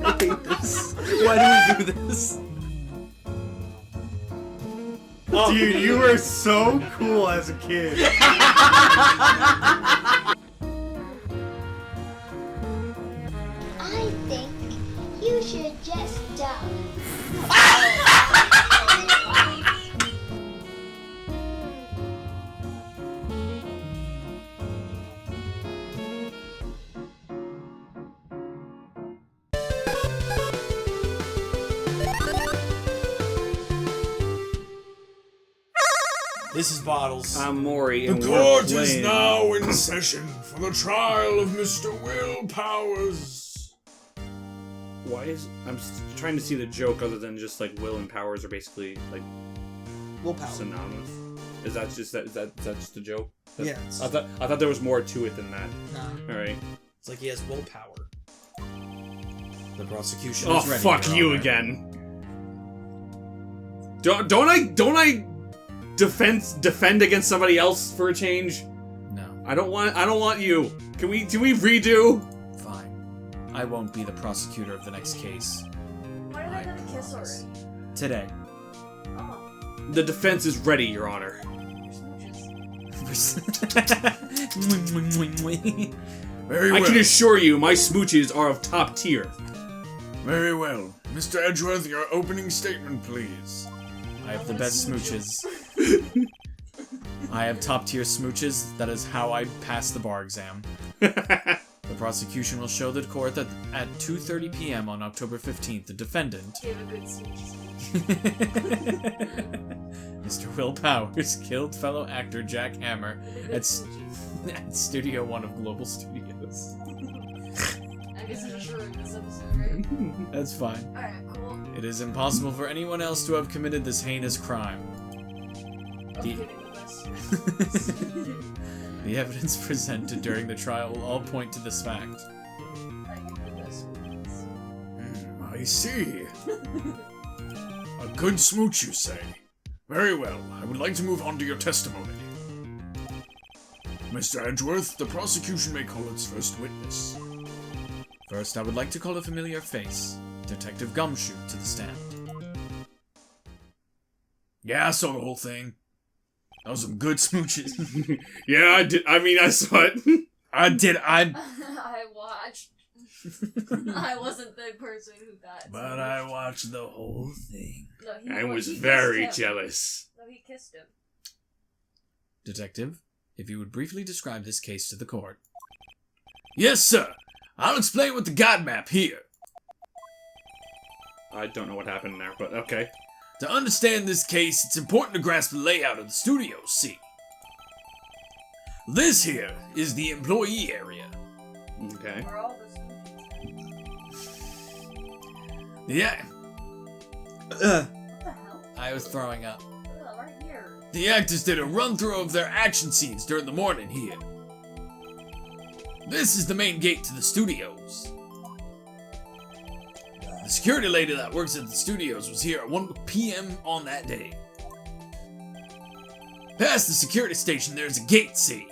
I hate this. Why do we do this? Oh. Dude, you were so cool as a kid. I think you should just die. This is Bottles. I'm Mori, and The court is now in session for the trial of Mr. Will Powers. Why is... I'm trying to see the joke other than just, like, Will and Powers are basically, like... Willpower. Synonymous. Is that just the joke? Yeah. I thought there was more to it than that. Nah. Alright. It's like he has willpower. The prosecution Oh, is ready. fuck you again. Don't I defend against somebody else for a change? No. I don't want you. Can we redo? Fine. I won't be the prosecutor of the next case. Why did I get a kiss already? Today. Oh. The defense is ready, Your Honor. Very I well. can assure you, my smooches are of top tier. Very well. Mr. Edgeworth, your opening statement, please. I have the best smooches. I have top tier smooches. That is how I pass the bar exam. The prosecution will show the court that at 2:30 p.m. on October 15th, the defendant, Gave a good speech. Mr. Will Powers, killed fellow actor Jack Hammer at Studio 1 of Global Studios. I guess I'm sure in this episode, right? That's fine. Alright, cool. It is impossible for anyone else to have committed this heinous crime. I'm The- kidding with us. The evidence presented during the trial will all point to this fact. I think the best ones. I see. A good smooch, you say? Very well. I would like to move on to your testimony. Mr. Edgeworth, the prosecution may call its first witness. First, I would like to call a familiar face, Detective Gumshoe, to the stand. Yeah, I saw the whole thing. That was some good smooches. Yeah, I did. I mean, I saw it. I watched. I wasn't the person who got. But I watched the whole thing. No, I was he kissed very him. jealous. No, he kissed him. Detective, if you would briefly describe this case to the court. Yes, sir. I'll explain with the guide map here. I don't know what happened there, but okay. To understand this case, it's important to grasp the layout of the studio, see? This here is the employee area. Okay. Where all this. Yeah, What the hell? I was throwing up. Oh, right here. the actors did a run-through of their action scenes during the morning here. This is the main gate to the studios. The security lady that works at the studios was here at 1 p.m. on that day. Past the security station, there's a gate, see?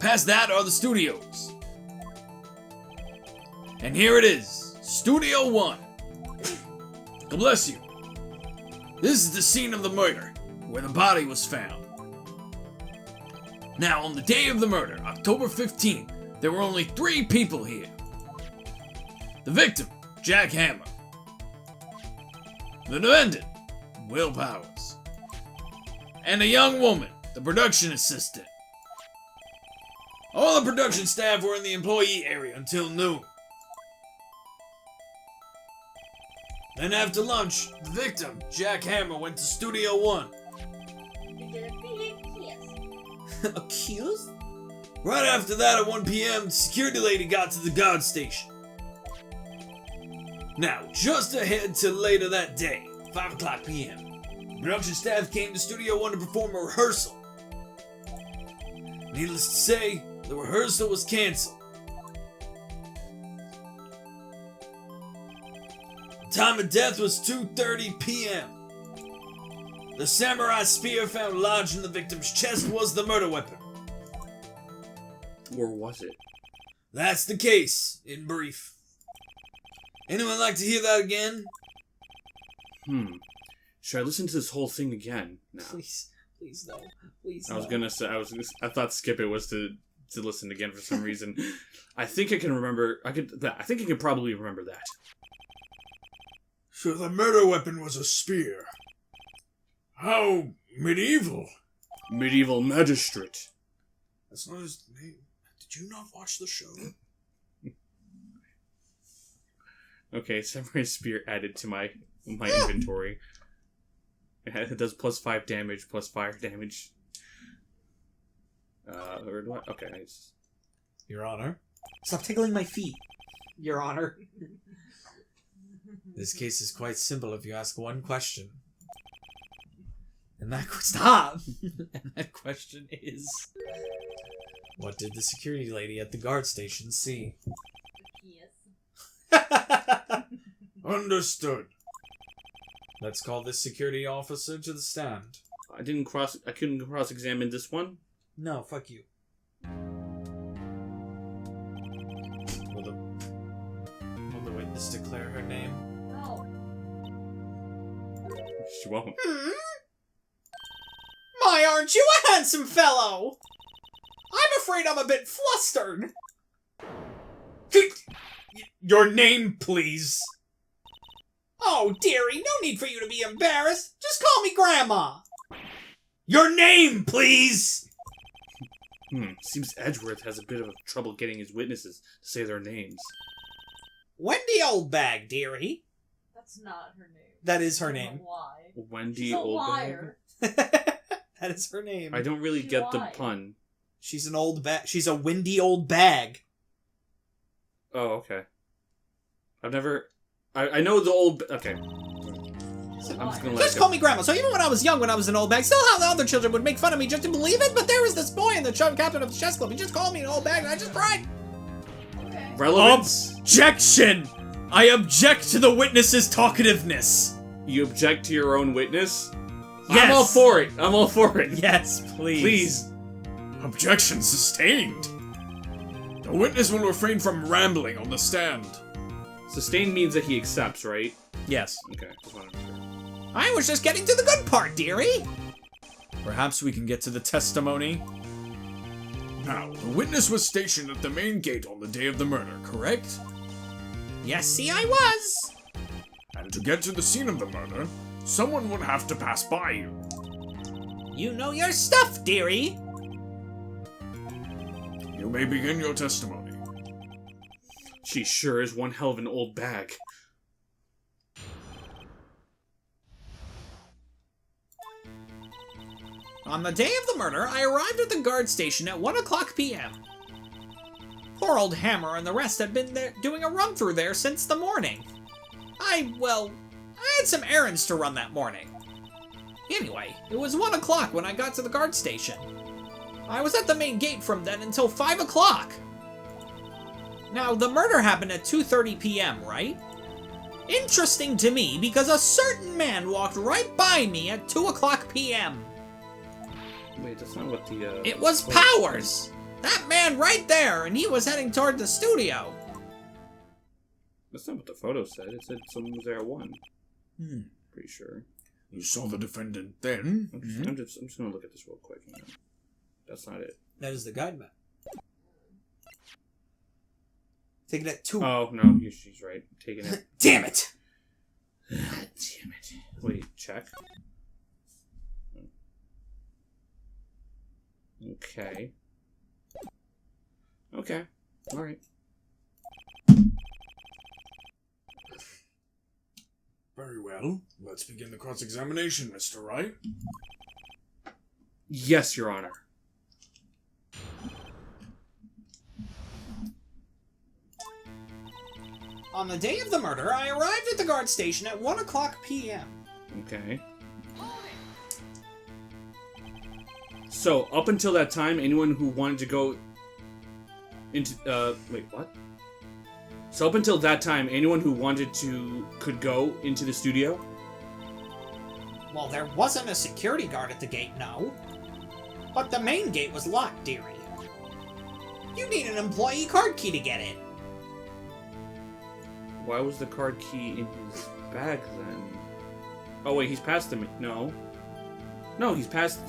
Past that are the studios. And here it is, Studio 1. God bless you. This is the scene of the murder, where the body was found. Now, on the day of the murder, October 15th, there were only 3 people here. The victim, Jack Hammer. The defendant, Will Powers. And a young woman, the production assistant. All the production staff were in the employee area until noon. Then after lunch, the victim, Jack Hammer, went to Studio 1. They did a big kiss. Accused? Right after that at 1 p.m., the security lady got to the guard station. Now, just ahead to later that day, 5 o'clock p.m., production staff came to Studio 1 to perform a rehearsal. Needless to say, the rehearsal was canceled. The time of death was 2:30 p.m. The samurai spear found lodged in the victim's chest was the murder weapon. Or was it? That's the case, in brief. Anyone like to hear that again? Should I listen to this whole thing again? No. Please no. Please I was no. gonna say I thought skip it was to listen again for some reason. I think I can remember. I think I can probably remember that. So the murder weapon was a spear. How medieval. Medieval magistrate. That's not his name. Did you not watch the show? Okay, samurai spear added to my inventory. It does +5 damage, plus fire damage. Or do I? Okay, nice. Your Honor. Stop tickling my feet. Your Honor. This case is quite simple if you ask one question. And that Stop! and that question is... What did the security lady at the guard station see? Yes. Understood. Let's call this security officer to the stand. I couldn't cross-examine this one. No, fuck you. Will the witness declare her name? No. She won't. My, aren't you a handsome fellow? I'm afraid I'm a bit flustered. Your name, please! Oh, dearie, no need for you to be embarrassed. Just call me Grandma. Your name, please! Seems Edgeworth has a bit of trouble getting his witnesses to say their names. Wendy Oldbag, dearie. That's not her name. That is her I don't know name. Why? Wendy She's a Oldbag? liar. That is her name. I don't really She get the lied. pun. She's an old bag. She's a windy old bag. Oh, okay. I've never... I know the old... Okay. I'm just gonna let Just it call go. me Grandma. So even when I was young, when I was an old bag, still how the other children would make fun of me just to believe it, but there was this boy in the captain of the chess club. He just called me an old bag, and I just cried. Okay. Relevance? Objection! I object to the witness's talkativeness! You object to your own witness? Yes. I'm all for it. I'm all for it. Yes, please. Please. Objection sustained. The witness will refrain from rambling on the stand. Sustained means that he accepts, right? Yes. Okay, just wanted to make sure. I was just getting to the good part, dearie. Perhaps we can get to the testimony. Now, the witness was stationed at the main gate on the day of the murder, correct? Yes, see, I was. And to get to the scene of the murder, someone would have to pass by you. You know your stuff, dearie. You may begin your testimony. She sure is one hell of an old bag. On the day of the murder, I arrived at the guard station at 1:00 p.m. Poor old Hammer and the rest had been there doing a run-through there since the morning. I had some errands to run that morning. Anyway, it was 1:00 when I got to the guard station. I was at the main gate from then until 5:00. Now, the murder happened at 2:30 p.m., right? Interesting to me because a certain man walked right by me at 2:00 p.m. Wait, that's not what the, It was Powers! That man right there, and he was heading toward the studio. That's not what the photo said. It said someone was there at 1. Pretty sure. You saw the defendant then? I'm just gonna look at this real quick. Hang on. That's not it. That is the guide map. Taking it 2. Oh, no, she's right. Taking it. Damn it! Damn it. Wait, check. Okay. Okay. Alright. Very well. Let's begin the cross-examination, Mr. Wright. Yes, Your Honor. On the day of the murder, I arrived at the guard station at 1:00 p.m. Okay. So, up until that time, anyone who wanted to go into, wait, what? So up until that time, anyone who wanted to could go into the studio? Well, there wasn't a security guard at the gate, no. But the main gate was locked, dearie. You need an employee card key to get in. Why was the card key in his bag then? Oh wait, he's past the... No. No, he's past...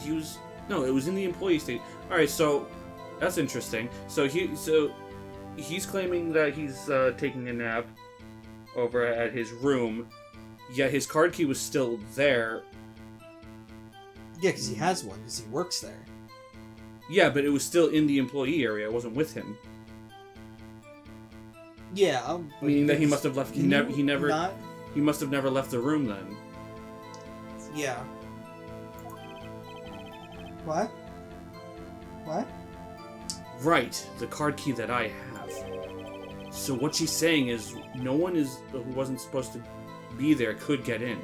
No, it was in the employee state. Alright, so... That's interesting. So he's claiming that he's taking a nap over at his room, yet his card key was still there. Yeah, because he has one, because he works there. Yeah, but it was still in the employee area. It wasn't with him. Yeah, meaning that he must have left. He must have never left the room then. Yeah. What? What? Right, the card key that I have. So what she's saying is, no one who wasn't supposed to be there could get in.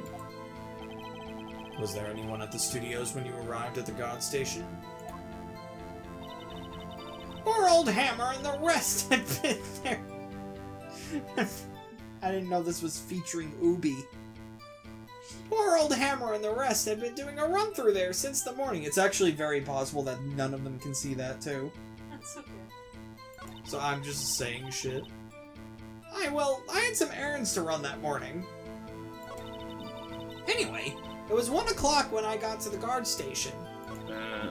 Was there anyone at the studios when you arrived at the guard station? Poor old Hammer and the rest had been there. I didn't know this was featuring Ubi. Poor old Hammer and the rest had been doing a run through there since the morning. It's actually very possible that none of them can see that too. That's okay. So I'm just saying shit. I had some errands to run that morning. Anyway, it was 1 o'clock when I got to the guard station.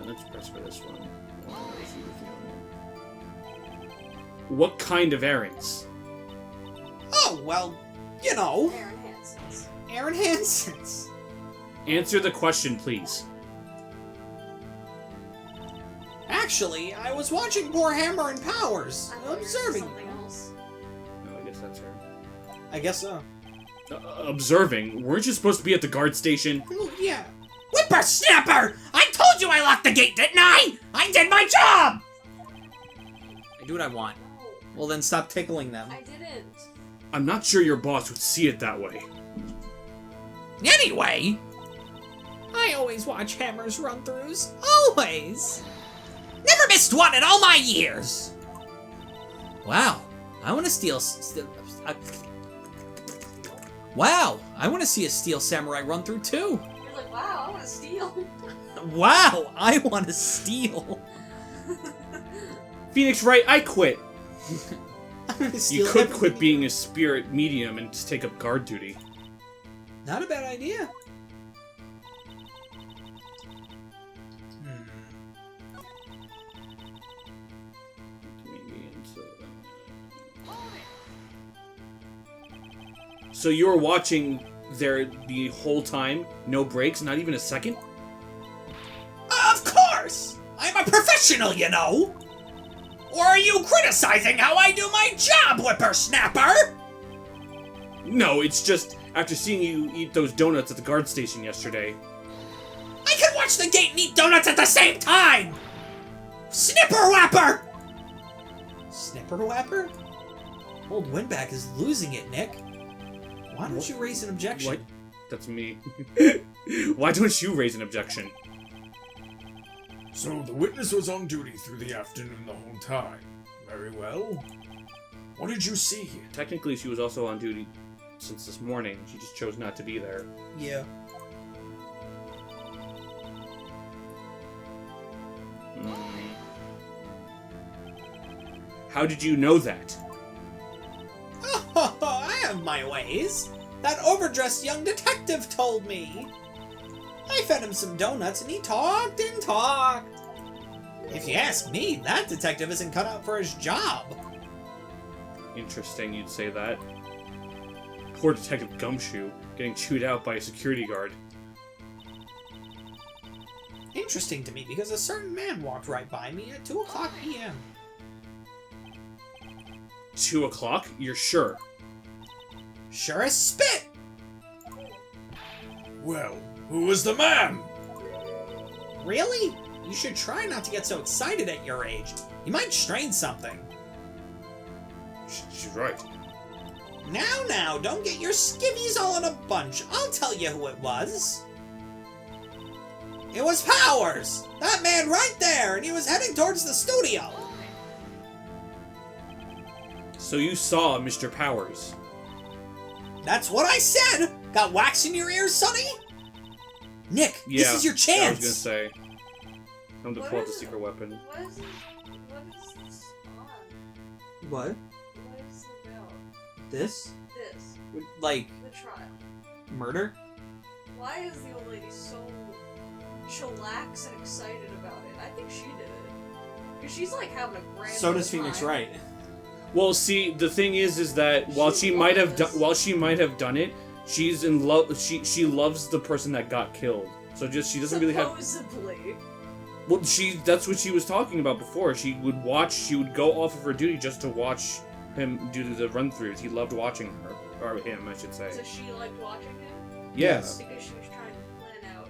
Let's press for this one. What kind of errands? Oh, well, you know. Aaron Hansen's. Aaron Hansen's. Answer the question, please. Actually, I was watching poor Hammer and Powers, I thought you were observing. something else. No, I guess that's her. I guess so. Observing? Weren't you supposed to be at the guard station? Oh, yeah. Whippersnapper! I told you I locked the gate, didn't I? I did my job! I do what I want. No, Well, then stop tickling them. I didn't. I'm not sure your boss would see it that way. Anyway, I always watch Hammer's run-throughs. Always. never missed one in all my years. Wow. I want to Wow. I want to see a Steel Samurai run-through, too. You're like, wow, I want to steal. Wow. I want to steal. Phoenix Wright, I quit. I wanna You steal could everything. quit being a spirit medium and just take up guard duty. Not a bad idea. So you were watching there the whole time? No breaks? Not even a second? Of course! I'm a professional, you know! Or are you criticizing how I do my job, whippersnapper? No, it's just after seeing you eat those donuts at the guard station yesterday. I can watch the gate and eat donuts at the same time! Snipper Whapper! Snipper Whapper? Old Windback is losing it, Nick. Why don't you raise an objection? What? That's me. Why don't you raise an objection? So the witness was on duty through the afternoon the whole time. Very well. What did you see? Technically, she was also on duty since this morning. She just chose not to be there. Yeah. How did you know that? Oh, I have my ways. That overdressed young detective told me. I fed him some donuts and he talked and talked. If you ask me, that detective isn't cut out for his job. Interesting you'd say that. Poor Detective Gumshoe, getting chewed out by a security guard. Interesting to me because a certain man walked right by me at 2 o'clock p.m. 2 o'clock? You're sure? Sure as spit! Well, who was the man? Really? You should try not to get so excited at your age. You might strain something. She's right. Now, don't get your skivvies all in a bunch. I'll tell you who it was. It was Powers! That man right there, and he was heading towards the studio. So you saw Mr. Powers. That's what I said! Got wax in your ears, Sonny? Nick, Yeah, this is your I chance! was gonna say. I'm to What pull out is the secret weapon. What is this on? What? What is this about? This? This. Like, The trial. murder? Why is the old lady so chillax and excited about it? I think she did it. Because she's like having a grand So old does Phoenix time. Wright. Well, see, the thing is that while she might have done it, she's in love. She loves the person that got killed. So just she doesn't really have. Supposedly. Well, that's what she was talking about before. She would go off of her duty just to watch him do the run-throughs. He loved watching her, or him, I should say. So she liked watching him? Yeah. Because she was trying to plan out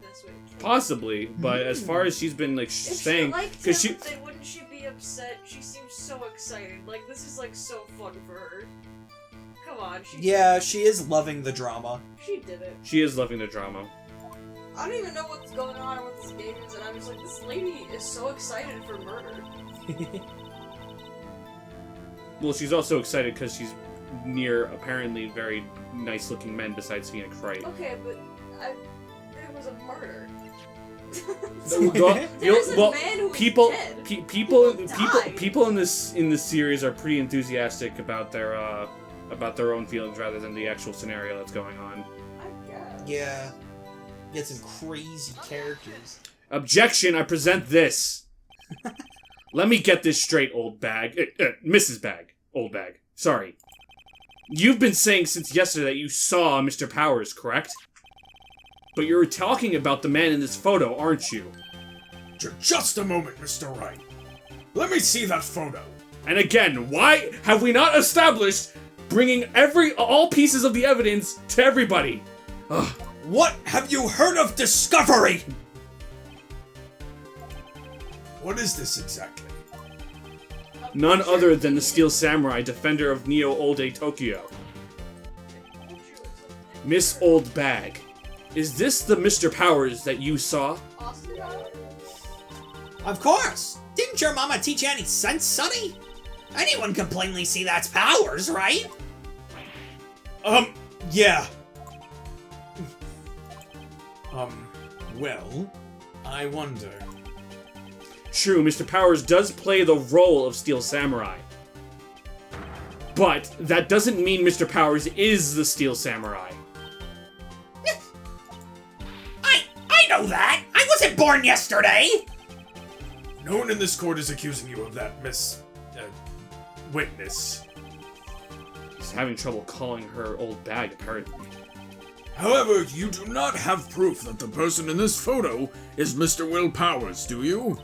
this way. Possibly, but as far as she's been like saying, because then wouldn't she be upset? She seems so excited. Like this is like so fun for her. Come on, Yeah, she is loving the drama. She did it. she is loving the drama. I don't even know what's going on and what this game is, and I'm just like, this lady is so excited for murder. Well, she's also excited because she's near apparently very nice-looking men besides Phoenix Wright. Okay, but it was a murder. There's a man who was dead. People in this series are pretty enthusiastic about their own feelings rather than the actual scenario that's going on. I guess. Yeah. Get some crazy characters. Objection! I present this. Let me get this straight, old bag. Mrs. Bag. Old bag. Sorry. You've been saying since yesterday that you saw Mr. Powers, correct? But you're talking about the man in this photo, aren't you? Just a moment, Mr. Wright. Let me see that photo. And again, why have we not established bringing all pieces of the evidence to everybody? Ugh. What have you heard of discovery? What is this exactly? None other than the Steel Samurai, defender of Neo Old Day Tokyo. Miss Old Bag, is this the Mr. Powers that you saw? Austin Powers? Of course. Didn't your mama teach you any sense, sonny? Anyone can plainly see that's Powers, right? Yeah. Well, I wonder. True, Mr. Powers does play the role of Steel Samurai. But that doesn't mean Mr. Powers is the Steel Samurai. I know that. I wasn't born yesterday. No one in this court is accusing you of that, Miss... witness. He's having trouble calling her old bag, apparently. However, you do not have proof that the person in this photo is Mr. Will Powers, do you?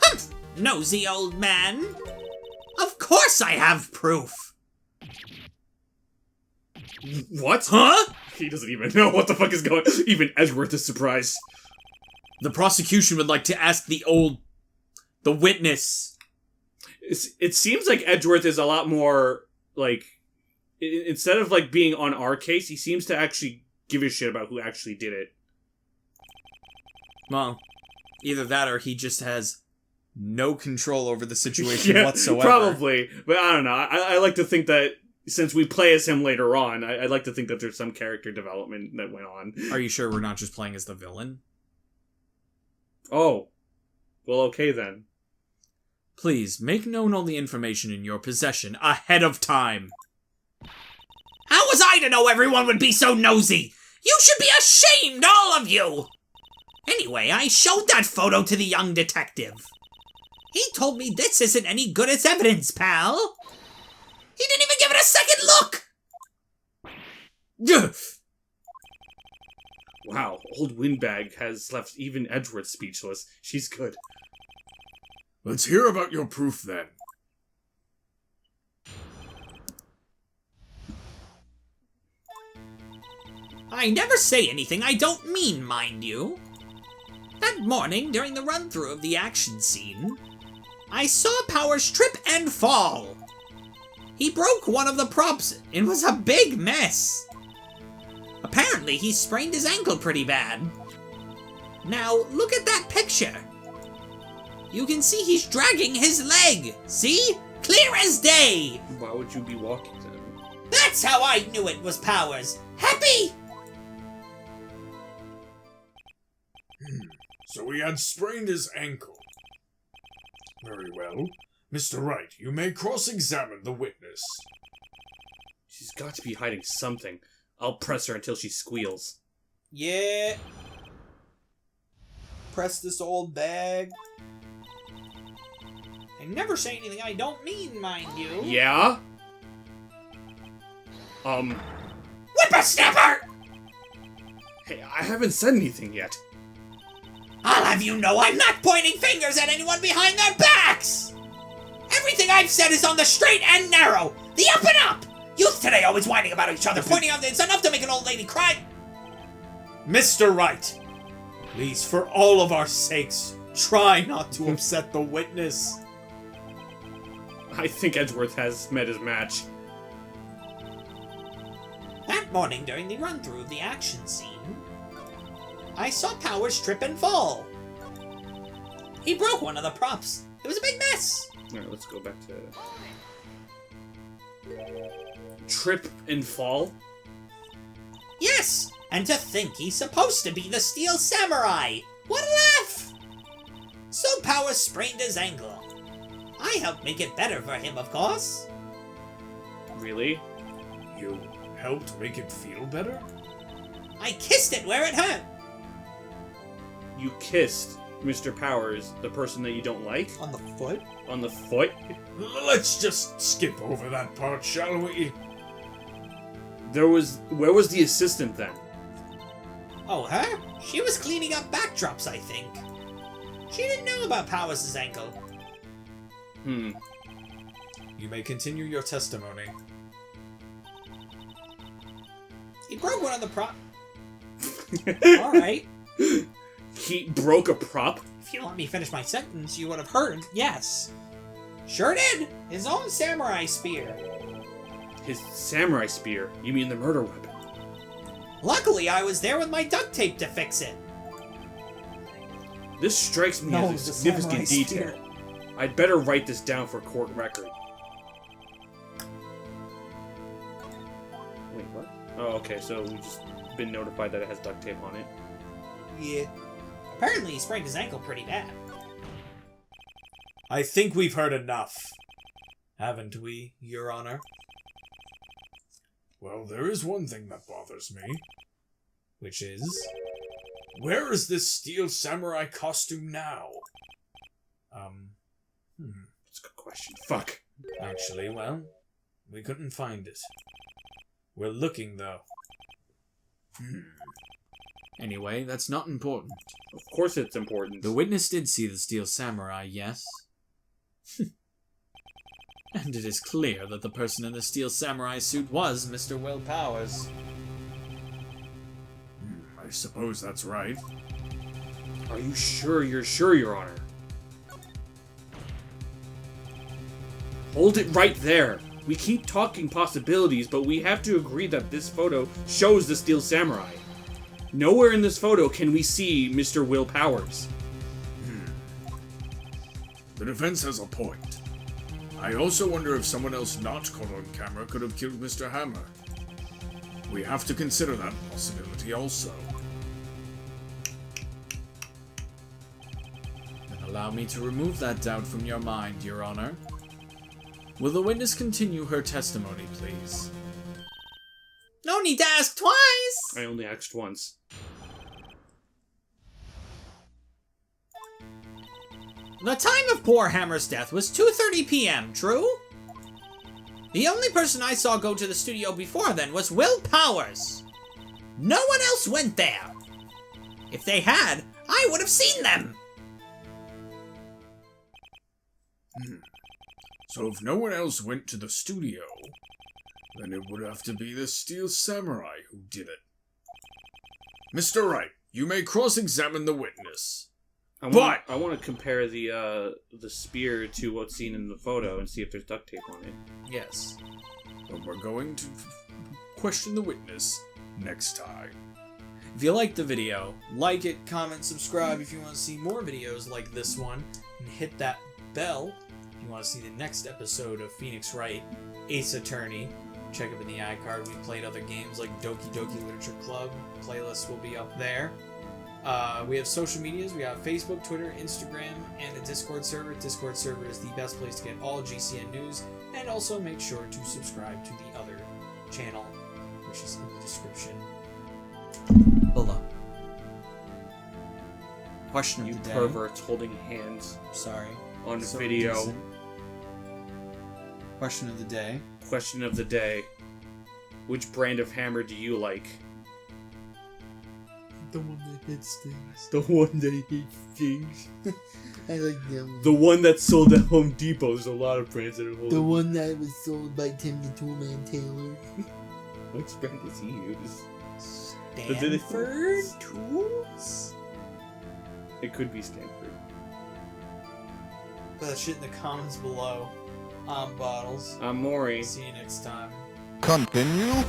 Humph! Nosy old man. Of course I have proof. What? Huh? He doesn't even know what the fuck is going on. Even Edgeworth is surprised. The prosecution would like to ask the witness. It seems like Edgeworth is a lot more, like... Instead of, like, being on our case, he seems to actually give a shit about who actually did it. Well, either that or he just has no control over the situation whatsoever. Probably. But I don't know. I like to think that since we play as him later on, I'd like to think that there's some character development that went on. Are you sure we're not just playing as the villain? Oh. Well, okay then. Please, make known all the information in your possession ahead of time. How was I to know everyone would be so nosy? You should be ashamed, all of you! Anyway, I showed that photo to the young detective. He told me this isn't any good as evidence, pal. He didn't even give it a second look! Wow, old Windbag has left even Edgeworth speechless. She's good. Let's hear about your proof then. I never say anything I don't mean, mind you. That morning, during the run-through of the action scene, I saw Powers trip and fall. He broke one of the props. It was a big mess. Apparently, he sprained his ankle pretty bad. Now, look at that picture. You can see he's dragging his leg. See? Clear as day. Why would you be walking then? That's how I knew it was Powers. Happy? So he had sprained his ankle. Very well. Mr. Wright, you may cross-examine the witness. She's got to be hiding something. I'll press her until she squeals. Yeah. Press this old bag. I never say anything I don't mean, mind you. Yeah? Whippersnapper! Hey, I haven't said anything yet. I'll have you know I'm not pointing fingers at anyone behind their backs! Everything I've said is on the straight and narrow, the up and up! Youth today always whining about each other, pointing out that it's enough to make an old lady cry. Mr. Wright, please, for all of our sakes, try not to upset the witness. I think Edgeworth has met his match. That morning during the run-through of the action scene, I saw Powers trip and fall. He broke one of the props. It was a big mess. Alright, let's go back to... Trip and fall? Yes, and to think he's supposed to be the Steel Samurai. What a laugh! So Powers sprained his ankle. I helped make it better for him, of course. Really? You helped make it feel better? I kissed it where it hurt. You kissed Mr. Powers, the person that you don't like? On the foot? On the foot? Let's just skip over that part, shall we? Where was the assistant then? Oh, her? She was cleaning up backdrops, I think. She didn't know about Powers' ankle. You may continue your testimony. He broke one of the prop. Alright. He broke a prop? If you let me finish my sentence, you would have heard, yes. Sure did! His own samurai spear. His samurai spear? You mean the murder weapon? Luckily, I was there with my duct tape to fix it. This strikes me No, as the a significant samurai detail. spear. I'd better write this down for court record. Wait, what? Oh, okay, so we've just been notified that it has duct tape on it. Yeah. Apparently, he sprained his ankle pretty bad. I think we've heard enough. Haven't we, Your Honor? Well, there is one thing that bothers me. Which is? Where is this steel samurai costume now? That's a good question. Fuck. Actually, well, we couldn't find it. We're looking, though. Anyway, that's not important. Of course it's important. The witness did see the Steel Samurai, yes? And it is clear that the person in the Steel Samurai suit was Mr. Will Powers. I suppose that's right. Are you sure you're sure, Your Honor? Hold it right there. We keep talking possibilities, but we have to agree that this photo shows the Steel Samurai. Nowhere in this photo can we see Mr. Will Powers. The defense has a point. I also wonder if someone else not caught on camera could have killed Mr. Hammer. We have to consider that possibility also. Then allow me to remove that doubt from your mind, Your Honor. Will the witness continue her testimony, please? No need to ask twice! I only asked once. The time of poor Hammer's death was 2:30 p.m., true? The only person I saw go to the studio before then was Will Powers. No one else went there. If they had, I would have seen them. So if no one else went to the studio, then it would have to be the Steel Samurai who did it. Mr. Wright, you may cross-examine the witness. I want to compare the spear to what's seen in the photo and see if there's duct tape on it. Yes. But we're going to question the witness next time. If you liked the video, like it, comment, subscribe if you want to see more videos like this one, and hit that bell if you want to see the next episode of Phoenix Wright, Ace Attorney. Check up in the iCard. We played other games like Doki Doki Literature Club. Playlists will be up there. We have social medias. We have Facebook, Twitter, Instagram, and a Discord server. Discord server is the best place to get all GCN news. And also make sure to subscribe to the other channel, which is in the description below. Question You of the day. perverts holding hands Sorry. on So video. decent. Question of the day. Question of the day. Which brand of hammer do you like? The one that hits things. The one that hits things. I like them. The one that's sold at Home Depot. There's a lot of brands that are holding. The one that was sold by Tim the Toolman Taylor. Which brand does he use? Stanford Tools? It could be Stanford. Put that shit in the comments below. I'm Bottles. I'm Mori. See you next time. Continue.